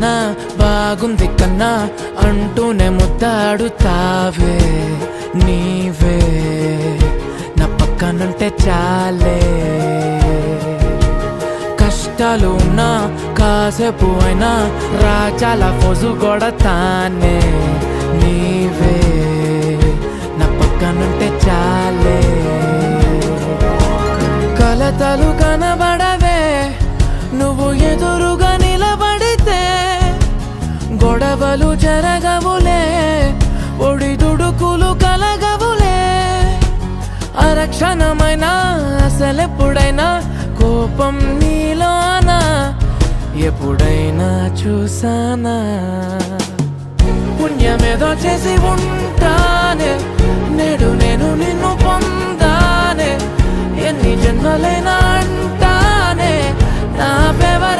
కన్నా బాగుంది కన్నా అంటూనే ముద్దాడుతావే నీవే నా పక్కనుంటే చాలే కష్టాలు ఉన్నా కాసేపు అయినా రాజాల ఫోజు కొడతానే నీవే నా పక్కనుంటే చాలే కలతలు కనబడవే నువ్వు ఎదురుగా నిలబడితే గొడవలు జరగవులే ఒడిదుడుకులు కలగవులే అరక్షణమైనా అసలెప్పుడైనా కోపం నీలోనా ఎప్పుడైనా చూసానా పుణ్యమేదో చేసి ఉంటానే నేడు నేను నిన్ను పొందానే ఎన్ని జన్మలైనా